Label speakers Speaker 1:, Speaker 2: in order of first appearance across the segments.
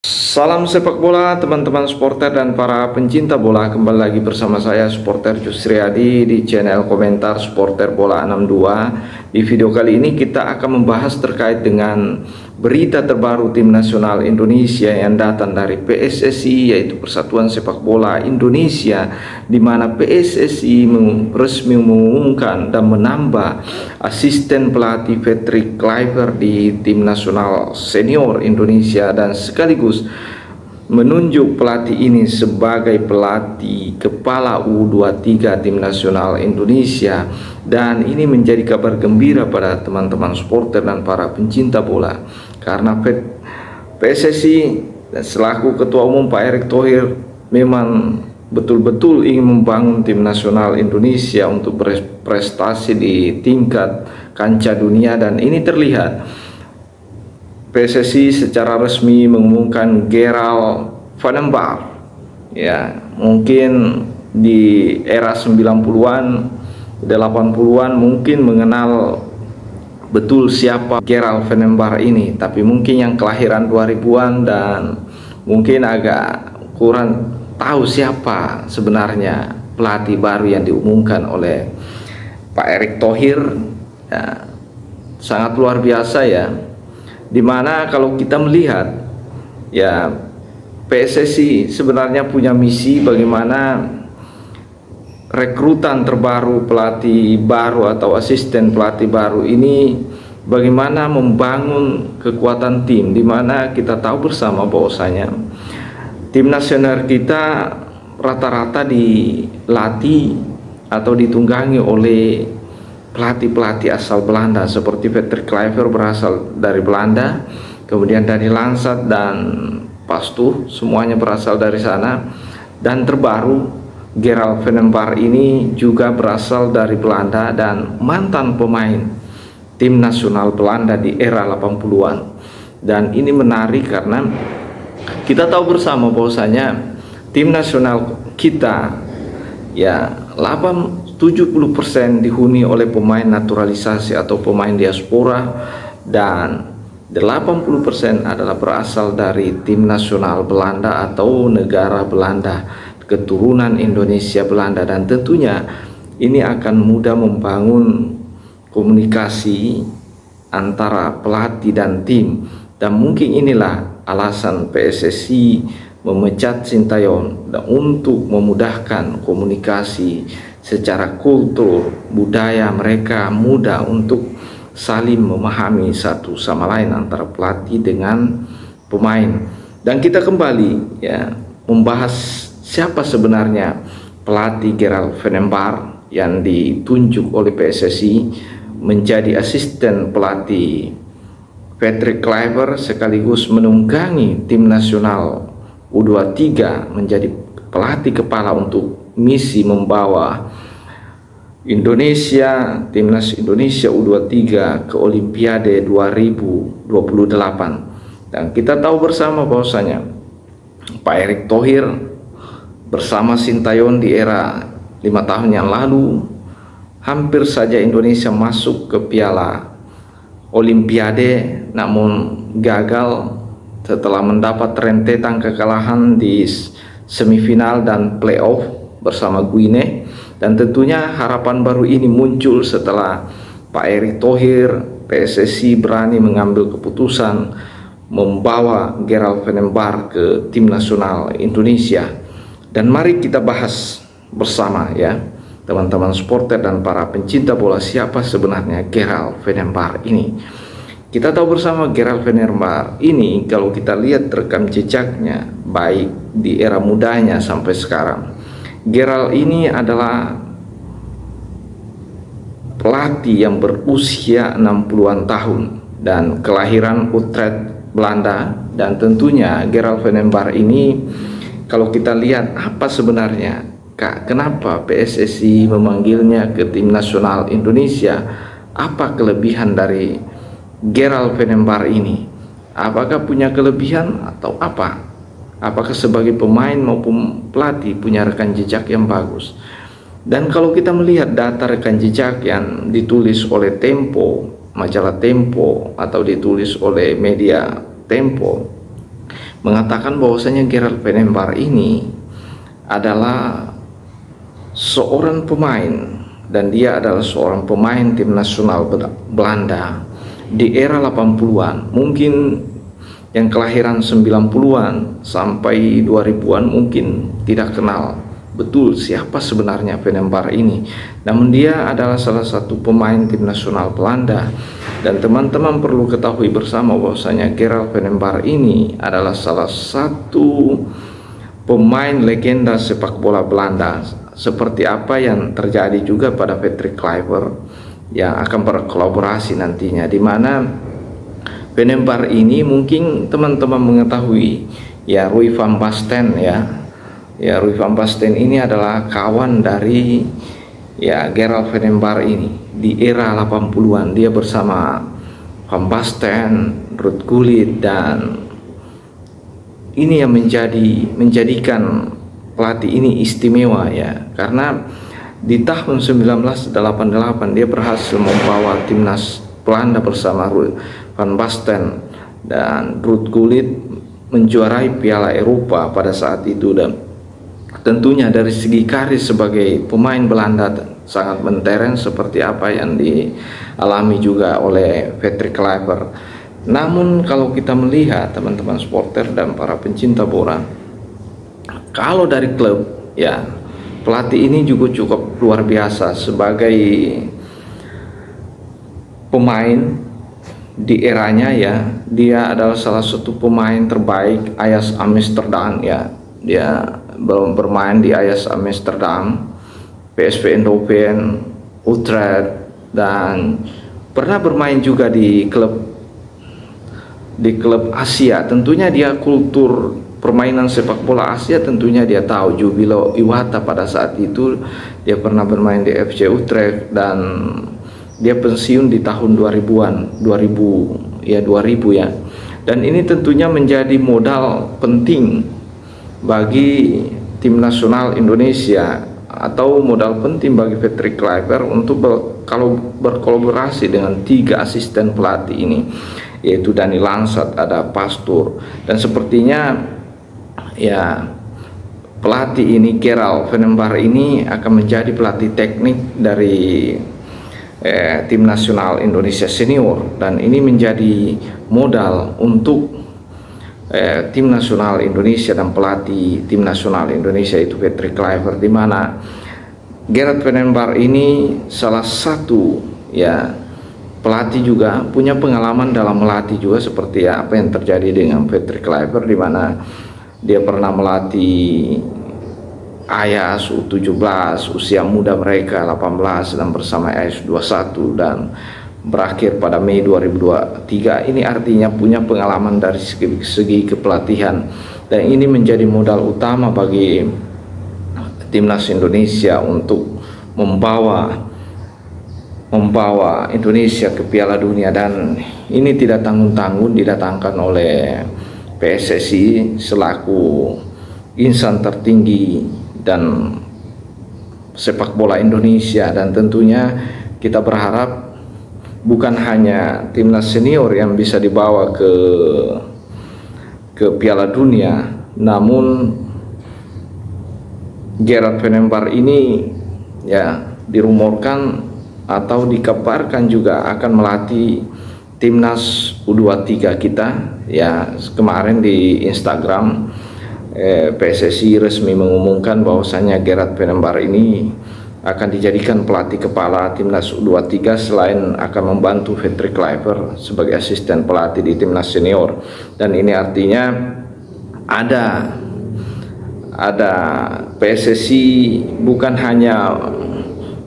Speaker 1: Salam sepak bola teman-teman supporter dan para pencinta bola. Kembali lagi bersama saya supporter Jusriyadi di channel komentar supporter bola 62. Di video kali ini kita akan membahas terkait dengan berita terbaru tim nasional Indonesia yang datang dari PSSI, yaitu Persatuan Sepak Bola Indonesia, di mana PSSI resmi mengumumkan dan menambah asisten pelatih Patrick Kluivert di tim nasional senior Indonesia dan sekaligus menunjuk pelatih ini sebagai pelatih kepala U23 tim nasional Indonesia. Dan ini menjadi kabar gembira pada teman-teman supporter dan para pencinta bola, karena PSSI selaku Ketua Umum Pak Erick Thohir memang betul-betul ingin membangun tim nasional Indonesia untuk berprestasi di tingkat kancah dunia. Dan ini terlihat PSSI secara resmi mengumumkan Gerald Van den Barg. Ya, mungkin di era 90-an, 80-an mungkin mengenal betul siapa Gerald Van den Barg ini, tapi mungkin yang kelahiran 2000-an dan mungkin agak kurang tahu siapa sebenarnya pelatih baru yang diumumkan oleh Pak Erick Thohir. Ya, sangat luar biasa ya, dimana kalau kita melihat ya, PSSI sebenarnya punya misi bagaimana rekrutan terbaru pelatih baru atau asisten pelatih baru ini, bagaimana membangun kekuatan tim, dimana kita tahu bersama bahwasanya tim nasional kita rata-rata dilatih atau ditunggangi oleh pelatih-pelatih asal Belanda, seperti Patrick Kluivert berasal dari Belanda, kemudian Dani Lansat dan Pastoor semuanya berasal dari sana, dan terbaru Gerald Van den Barg ini juga berasal dari Belanda dan mantan pemain tim nasional Belanda di era 80-an. Dan ini menarik karena kita tahu bersama bahwasanya tim nasional kita ya 70% dihuni oleh pemain naturalisasi atau pemain diaspora, dan 80% adalah berasal dari tim nasional Belanda atau negara Belanda, keturunan Indonesia Belanda. Dan tentunya ini akan mudah membangun komunikasi antara pelatih dan tim, dan mungkin inilah alasan PSSI memecat Sintayong dan untuk memudahkan komunikasi secara kultur budaya, mereka mudah untuk saling memahami satu sama lain antara pelatih dengan pemain. Dan kita kembali ya membahas siapa sebenarnya pelatih Gerald Van den Barg yang ditunjuk oleh PSSI menjadi asisten pelatih Patrick Kluivert sekaligus menunggangi tim nasional U23 menjadi pelatih kepala untuk misi membawa Indonesia, timnas Indonesia U23 ke Olimpiade 2028. Dan kita tahu bersama bahwasanya Pak Erick Thohir bersama Sintayong di era 5 tahun yang lalu hampir saja Indonesia masuk ke Piala Olimpiade, namun gagal setelah mendapat rentetan kekalahan di semifinal dan playoff bersama Guinea. Dan tentunya harapan baru ini muncul setelah Pak Erick Thohir, PSSI berani mengambil keputusan membawa Gerald Van den Barg ke tim nasional Indonesia. Dan mari kita bahas bersama ya teman-teman supporter dan para pencinta bola, siapa sebenarnya Gerald Van den Barg ini. Kita tahu bersama Gerald Van den Barg ini, kalau kita lihat rekam jejaknya baik di era mudanya sampai sekarang, Gerald ini adalah pelatih yang berusia 60-an tahun dan kelahiran Utrecht, Belanda. Dan tentunya Gerald Van den Barg ini, kalau kita lihat apa sebenarnya kenapa PSSI memanggilnya ke tim nasional Indonesia, apa kelebihan dari Gerald Van den Barg ini, apakah punya kelebihan atau apa? Apakah sebagai pemain maupun pelatih punya rekan jejak yang bagus? Dan kalau kita melihat data rekan jejak yang ditulis oleh Tempo, majalah Tempo, atau ditulis oleh media Tempo, mengatakan bahwasanya Gerard Pennembar ini adalah seorang pemain, dan dia adalah seorang pemain tim nasional Belanda di era 80-an. Mungkin yang kelahiran 90-an sampai 2000-an mungkin tidak kenal betul siapa sebenarnya Pennembar ini. Namun dia adalah salah satu pemain tim nasional Belanda, dan teman-teman perlu ketahui bersama bahwasanya Gerard Pennembar ini adalah salah satu pemain legenda sepak bola Belanda, seperti apa yang terjadi juga pada Patrick Kluivert yang akan berkolaborasi nantinya, di mana Pennembar ini mungkin teman-teman mengetahui ya, Louis van Basten Louis van Basten ini adalah kawan dari Gerard Pennembar ini di era 80-an. Dia bersama Van Basten, Ruud Gullit, dan ini yang menjadikan pelatih ini istimewa ya, karena di tahun 1988 dia berhasil membawa timnas Belanda bersama Van Basten dan Ruud Gullit menjuarai Piala Eropa pada saat itu. Dan tentunya dari segi karir sebagai pemain Belanda sangat mentereng, seperti apa yang dialami juga oleh Patrick Kluivert. Namun kalau kita melihat teman-teman supporter dan para pencinta bola, kalau dari klub ya, pelatih ini juga cukup luar biasa sebagai pemain di eranya ya. Dia adalah salah satu pemain terbaik Ajax Amsterdam ya. Dia bermain di Ajax Amsterdam, PSV Eindhoven, Utrecht, dan pernah bermain juga di klub Asia. Tentunya dia kultur permainan sepak bola Asia tentunya dia tahu. Jubilo Iwata pada saat itu dia pernah bermain di FC Utrecht, dan dia pensiun di tahun 2000-an, 2000 ya. Dan ini tentunya menjadi modal penting bagi tim nasional Indonesia, atau modal penting bagi Patrick Kluivert untuk kalau berkolaborasi dengan 3 asisten pelatih ini, yaitu Dani Langsat, ada Pastur, dan sepertinya ya pelatih ini Gerard Pennembar ini akan menjadi pelatih teknik dari tim nasional Indonesia senior, dan ini menjadi modal untuk tim nasional Indonesia dan pelatih tim nasional Indonesia itu Patrick Kluivert, di mana Gerard Pennembar ini salah satu ya pelatih juga punya pengalaman dalam melatih juga, seperti apa yang terjadi dengan Patrick Kluivert, di mana dia pernah melatih Ajax U17, usia muda mereka 18, dan bersama Ajax 21, dan berakhir pada Mei 2023. Ini artinya punya pengalaman dari segi kepelatihan, dan ini menjadi modal utama bagi timnas Indonesia untuk membawa Indonesia ke Piala Dunia. Dan ini tidak tanggung-tanggung didatangkan oleh PSSI selaku insan tertinggi dan sepak bola Indonesia. Dan tentunya kita berharap bukan hanya timnas senior yang bisa dibawa ke Piala Dunia, namun Gerard Pennembar ini ya dirumorkan atau dikabarkan juga akan melatih timnas U23 kita ya. Kemarin di Instagram PSSI resmi mengumumkan bahwasanya Gerard Pennembar ini akan dijadikan pelatih kepala timnas U23, selain akan membantu Patrick Kluivert sebagai asisten pelatih di timnas senior. Dan ini artinya ada PSSI bukan hanya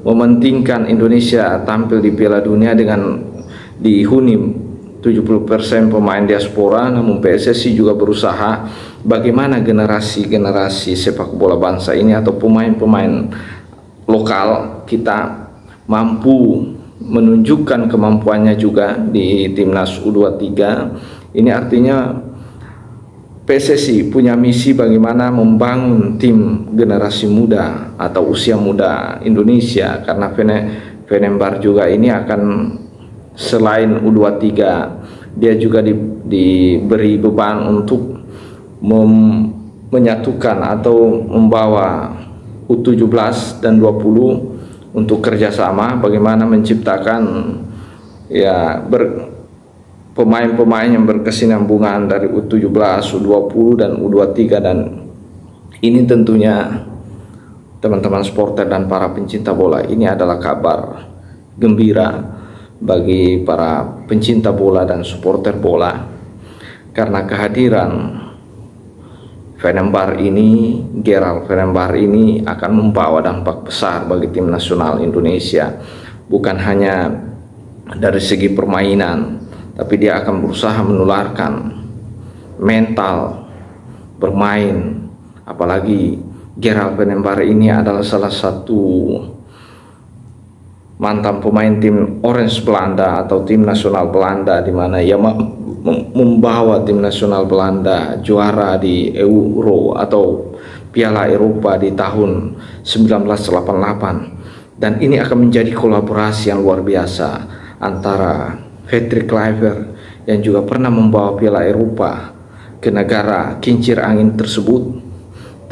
Speaker 1: mementingkan Indonesia tampil di Piala Dunia dengan dihuni 70% pemain diaspora, namun PSSI juga berusaha bagaimana generasi sepak bola bangsa ini atau pemain-pemain lokal kita mampu menunjukkan kemampuannya juga di timnas U23. Ini artinya PSSI punya misi bagaimana membangun tim generasi muda atau usia muda Indonesia, karena Pennembar juga ini akan selain U23 dia juga diberi beban untuk menyatukan atau membawa U17 dan 20 untuk kerjasama bagaimana menciptakan pemain-pemain yang berkesinambungan dari U17, U20 dan U23, dan ini tentunya teman-teman supporter dan para pencinta bola, ini adalah kabar gembira bagi para pencinta bola dan supporter bola, karena kehadiran Fenerbahce ini, Gerald Fenerbahce ini akan membawa dampak besar bagi tim nasional Indonesia, bukan hanya dari segi permainan, tapi dia akan berusaha menularkan mental bermain. Apalagi Gerald Fenerbahce ini adalah salah satu mantan pemain tim Orange Belanda atau tim nasional Belanda, di mana ia membawa tim nasional Belanda juara di Euro atau Piala Eropa di tahun 1988, dan ini akan menjadi kolaborasi yang luar biasa antara Patrick Kluivert yang juga pernah membawa Piala Eropa ke negara kincir angin tersebut,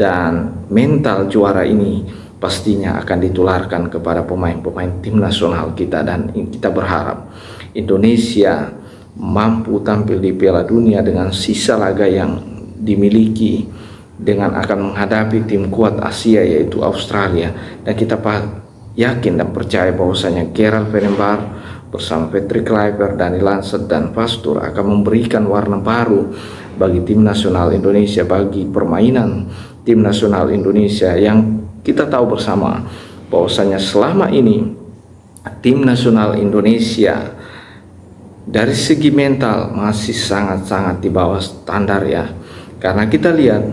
Speaker 1: dan mental juara ini pastinya akan ditularkan kepada pemain-pemain tim nasional kita, dan kita berharap Indonesia mampu tampil di Piala Dunia dengan sisa laga yang dimiliki, dengan akan menghadapi tim kuat Asia yaitu Australia, dan kita yakin dan percaya bahwasanya Gerald Fenerbahce bersama Patrick Kluivert, Dani Lancet dan Pastur akan memberikan warna baru bagi tim nasional Indonesia, bagi permainan tim nasional Indonesia yang kita tahu bersama bahwasanya selama ini tim nasional Indonesia dari segi mental masih sangat-sangat di bawah standar ya, karena kita lihat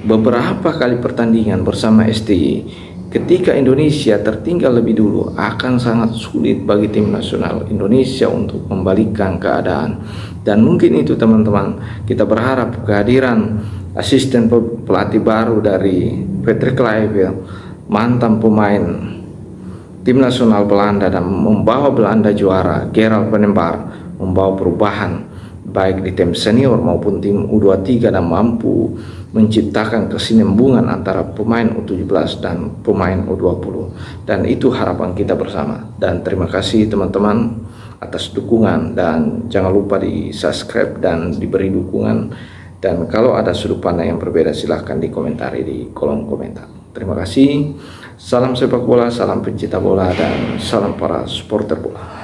Speaker 1: beberapa kali pertandingan bersama STY, ketika Indonesia tertinggal lebih dulu akan sangat sulit bagi tim nasional Indonesia untuk membalikkan keadaan. Dan mungkin itu teman-teman, kita berharap kehadiran asisten pelatih baru dari Patrick Kluivert, mantan pemain tim nasional Belanda dan membawa Belanda juara, Gerald Fenerbahce membawa perubahan baik di tim senior maupun tim U23 dan mampu menciptakan kesinambungan antara pemain U17 dan pemain U20, dan itu harapan kita bersama. Dan terima kasih teman-teman atas dukungan, dan jangan lupa di subscribe dan diberi dukungan, dan kalau ada sudut pandang yang berbeda silahkan dikomentari di kolom komentar. Terima kasih, salam sepak bola, salam pencinta bola, dan salam para supporter bola.